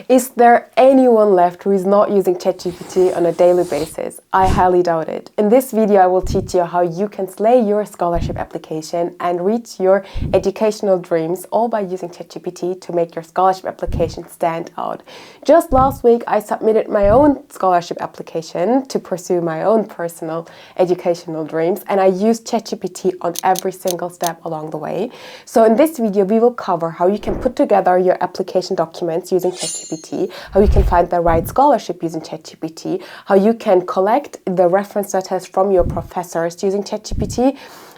Is there anyone left who is not using ChatGPT on a daily basis? I highly doubt it. In this video, I will teach you how you can slay your scholarship application and reach your educational dreams, all by using ChatGPT to make your scholarship application stand out. Just last week, I submitted my own scholarship application to pursue my own personal educational dreams, and I used ChatGPT on every single step along the way. So in this video, we will cover how you can put together your application documents using ChatGPT, how you can find the right scholarship using ChatGPT, how you can collect the reference letters from your professors using ChatGPT,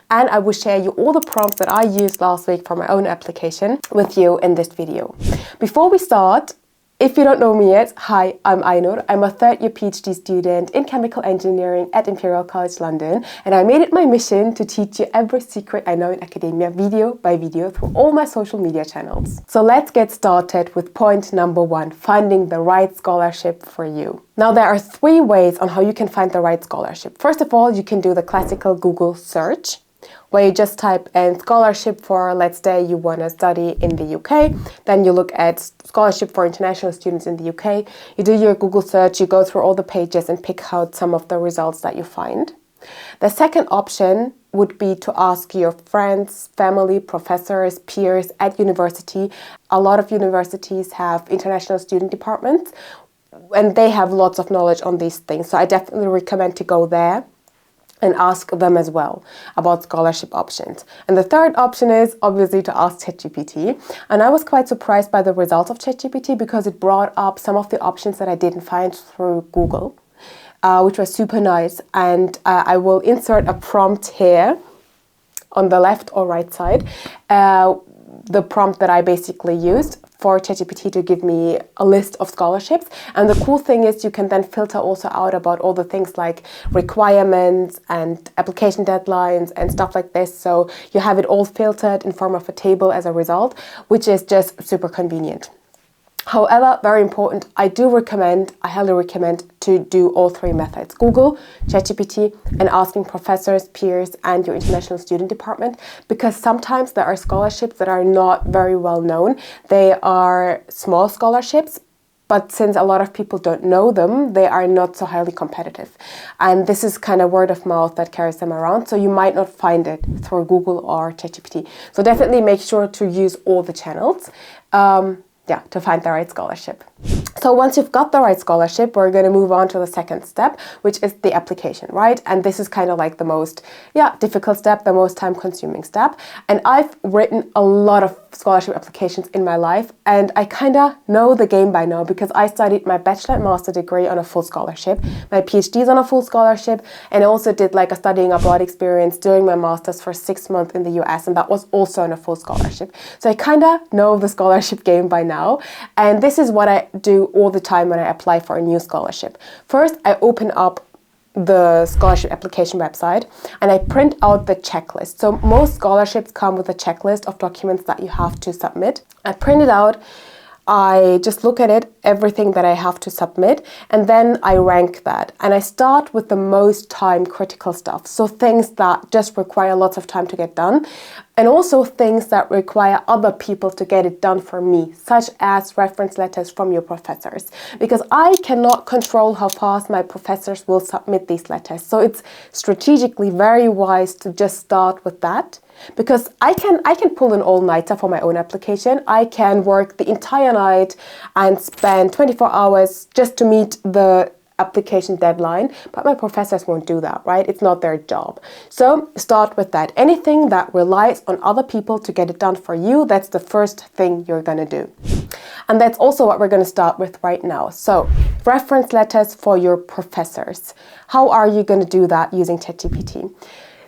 and I will share you all the prompts that I used last week for my own application with you in this video. Before we start, if you don't know me yet, hi, I'm Ainur. I'm a third-year PhD student in chemical engineering at Imperial College London, and I made it my mission to teach you every secret I know in academia, video by video, through all my social media channels. So let's get started with point number 1, finding the right scholarship for you. Now, there are 3 ways on how you can find the right scholarship. First of all, you can do the classical Google search, where you just type in scholarship for, let's say you want to study in the UK, then you look at scholarship for international students in the UK, you do your Google search, you go through all the pages and pick out some of the results that you find. The second option would be to ask your friends, family, professors, peers at university. A lot of universities have international student departments, and they have lots of knowledge on these things, so I definitely recommend to go there and ask them as well about scholarship options. And the third option is obviously to ask ChatGPT. And I was quite surprised by the results of ChatGPT because it brought up some of the options that I didn't find through Google, which was super nice. And I will insert a prompt here on the left or right side, the prompt that I basically used for ChatGPT to give me a list of scholarships. And the cool thing is you can then filter also out about all the things like requirements and application deadlines and stuff like this. So you have it all filtered in form of a table as a result, which is just super convenient. However, very important, I highly recommend to do all 3 methods: Google, ChatGPT, and asking professors, peers, and your international student department, because sometimes there are scholarships that are not very well known. They are small scholarships, but since a lot of people don't know them, they are not so highly competitive. And this is kind of word of mouth that carries them around, so you might not find it through Google or ChatGPT. So definitely make sure to use all the channels. To find the right scholarship. So once you've got the right scholarship, we're going to move on to the second step, which is the application, right? And this is kind of like the most difficult step, the most time-consuming step. And I've written a lot of scholarship applications in my life, and I kind of know the game by now because I studied my bachelor and master degree on a full scholarship, my PhD is on a full scholarship, and I also did like a studying abroad experience doing my master's for 6 months in the US, and that was also on a full scholarship. So I kind of know the scholarship game by now, and this is what I do all the time when I apply for a new scholarship. First, I open up the scholarship application website and I print out the checklist. So most scholarships come with a checklist of documents that you have to submit. I print it out, I just look at it, everything that I have to submit, and then I rank that. And I start with the most time critical stuff. So things that just require lots of time to get done, and also things that require other people to get it done for me, such as reference letters from your professors. Because I cannot control how fast my professors will submit these letters. So it's strategically very wise to just start with that. Because I can pull an all-nighter for my own application. I can work the entire night and spend 24 hours just to meet the application deadline, but my professors won't do that, right? It's not their job. So start with that. Anything that relies on other people to get it done for you, that's the first thing you're going to do. And that's also what we're going to start with right now. So reference letters for your professors. How are you going to do that using ChatGPT?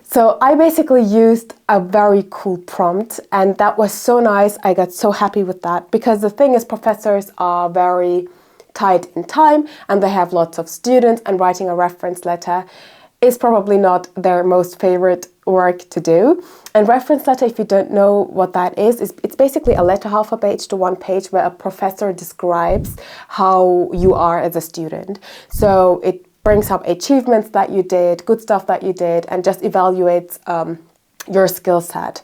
So I basically used a very cool prompt, and that was so nice. I got so happy with that because the thing is, professors are very tight in time and they have lots of students, and writing a reference letter is probably not their most favorite work to do. And reference letter, if you don't know what that is it's basically a letter half a page to 1 page where a professor describes how you are as a student. So it brings up achievements that you did, good stuff that you did, and just evaluates your skill set.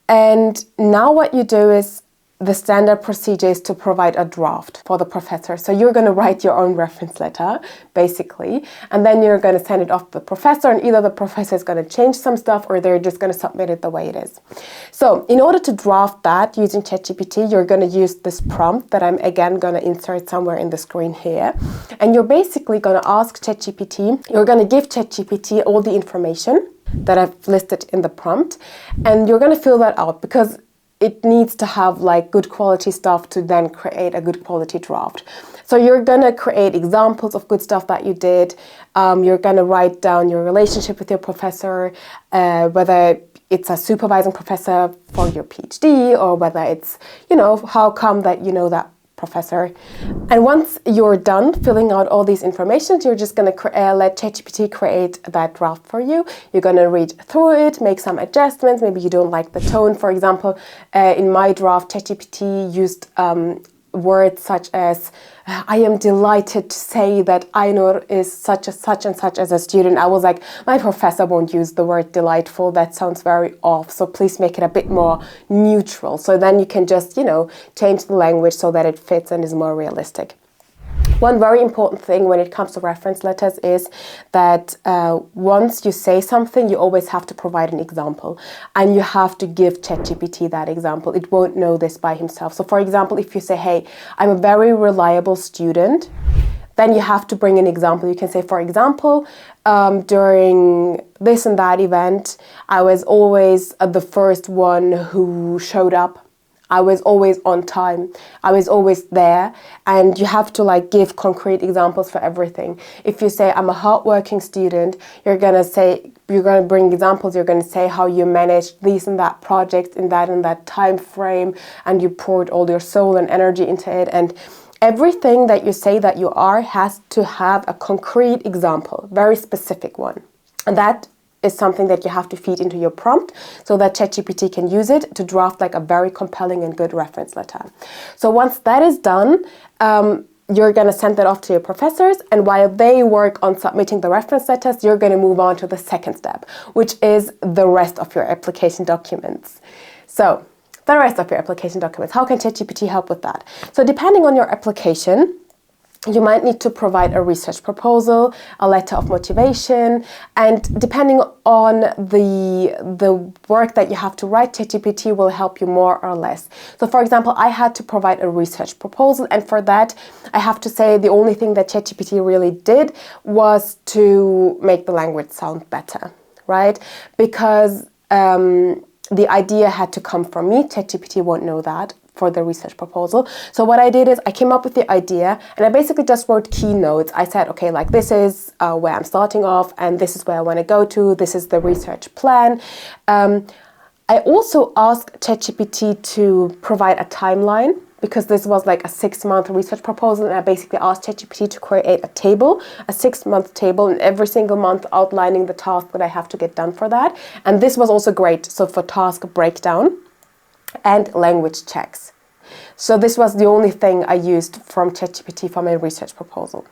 And now what you do is the standard procedure is to provide a draft for the professor. So you're going to write your own reference letter, basically, and then you're going to send it off to the professor, and either the professor is going to change some stuff or they're just going to submit it the way it is. So in order to draft that using ChatGPT, you're going to use this prompt that I'm again going to insert somewhere in the screen here. And you're basically going to ask ChatGPT, you're going to give ChatGPT all the information that I've listed in the prompt, and you're going to fill that out because it needs to have like good quality stuff to then create a good quality draft. So you're going to create examples of good stuff that you did. You're going to write down your relationship with your professor, whether it's a supervising professor for your PhD or whether it's, how come that you know that professor. And once you're done filling out all these information, you're just going to let ChatGPT create that draft for you. You're going to read through it, make some adjustments. Maybe you don't like the tone. For example, in my draft, ChatGPT used words such as, I am delighted to say that Ainur is such and such as a student. I was like, my professor won't use the word delightful. That sounds very off. So please make it a bit more neutral. So then you can just, change the language so that it fits and is more realistic. One very important thing when it comes to reference letters is that once you say something, you always have to provide an example, and you have to give ChatGPT that example. It won't know this by himself. So for example, if you say, hey, I'm a very reliable student, then you have to bring an example. You can say, for example, during this and that event, I was always the first one who showed up. I was always on time. I was always there. And you have to give concrete examples for everything. If you say, I'm a hardworking student, you're going to bring examples. You're going to say how you managed these and that project in that time frame, and you poured all your soul and energy into it. And everything that you say that you are has to have a concrete example, very specific one. And that is something that you have to feed into your prompt so that ChatGPT can use it to draft a very compelling and good reference letter. So once that is done, you're going to send that off to your professors, and while they work on submitting the reference letters, you're going to move on to the second step, which is the rest of your application documents. So the rest of your application documents, how can ChatGPT help with that? So depending on your application, you might need to provide a research proposal, a letter of motivation, and depending on the work that you have to write, ChatGPT will help you more or less. So for example, I had to provide a research proposal, and for that, I have to say the only thing that ChatGPT really did was to make the language sound better, right? Because the idea had to come from me. ChatGPT won't know that for the research proposal. So what I did is I came up with the idea, and I basically just wrote keynotes. I said, okay, this is where I'm starting off, and this is where I want to go to. This is the research plan. I also asked ChatGPT to provide a timeline, because this was a 6-month research proposal, and I basically asked ChatGPT to create a table, a 6-month table, and every single month outlining the task that I have to get done for that. And this was also great, so for task breakdown and language checks. So this was the only thing I used from ChatGPT for my research proposal.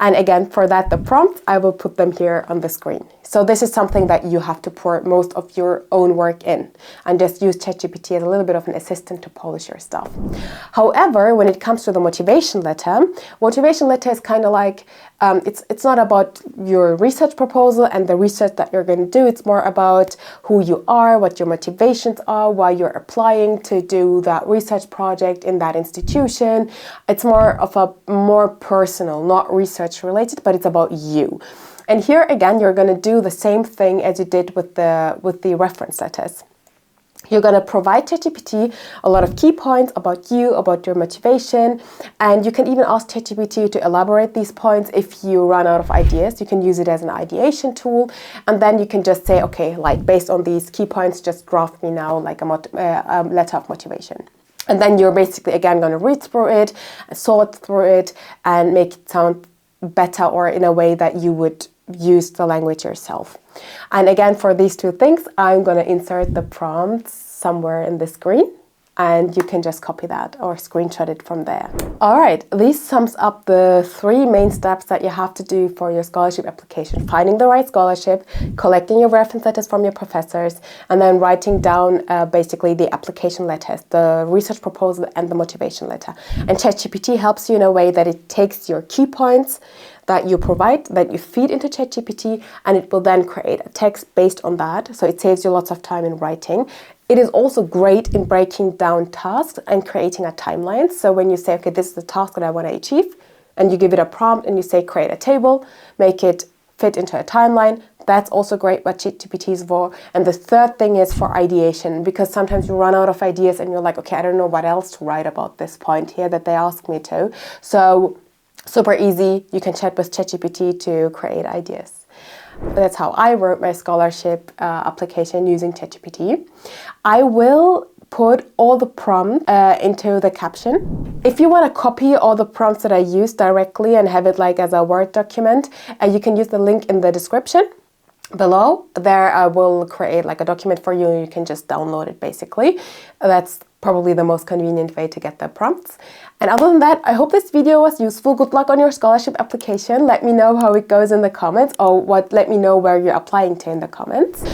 And again, for that, the prompts, I will put them here on the screen. So this is something that you have to pour most of your own work in, and just use ChatGPT as a little bit of an assistant to polish your stuff. However, when it comes to the motivation letter is kind of it's not about your research proposal and the research that you're going to do. It's more about who you are, what your motivations are, why you're applying to do that research project in that institution. It's more of a more personal, not research related, but it's about you. And here again, you're going to do the same thing as you did with the reference letters. You're going to provide ChatGPT a lot of key points about you, about your motivation, and you can even ask ChatGPT to elaborate these points if you run out of ideas. You can use it as an ideation tool, and then you can just say, okay, based on these key points, just draft me now a letter of motivation. And then you're basically, again, going to read through it, sort through it, and make it sound better, or in a way that you would use the language yourself. And again, for these two things, I'm going to insert the prompts somewhere in the screen. and you can just copy that or screenshot it from there. All right, this sums up the 3 main steps that you have to do for your scholarship application: finding the right scholarship, collecting your reference letters from your professors, and then writing down basically the application letters, the research proposal and the motivation letter. And ChatGPT helps you in a way that it takes your key points that you provide, that you feed into ChatGPT, and it will then create a text based on that. So it saves you lots of time in writing. It is also great in breaking down tasks and creating a timeline. So when you say, okay, this is the task that I want to achieve, and you give it a prompt and you say, create a table, make it fit into a timeline, that's also great what ChatGPT is for. And the third thing is for ideation, because sometimes you run out of ideas and you're like, okay, I don't know what else to write about this point here that they asked me to. So super easy, you can chat with ChatGPT to create ideas. That's how I wrote my scholarship application using ChatGPT. I will put all the prompts into the caption. If you want to copy all the prompts that I use directly and have it like as a Word document, you can use the link in the description below. There I will create like a document for you and you can just download it basically. That's probably the most convenient way to get the prompts. And other than that, I hope this video was useful. Good luck on your scholarship application. Let me know how it goes in the comments, or let me know where you're applying to in the comments.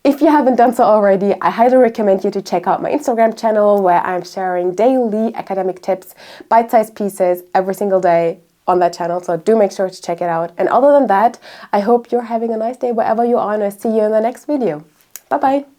If you haven't done so already, I highly recommend you to check out my Instagram channel, where I'm sharing daily academic tips, bite-sized pieces every single day on that channel. So do make sure to check it out. And other than that, I hope you're having a nice day wherever you are, and I'll see you in the next video. Bye-bye.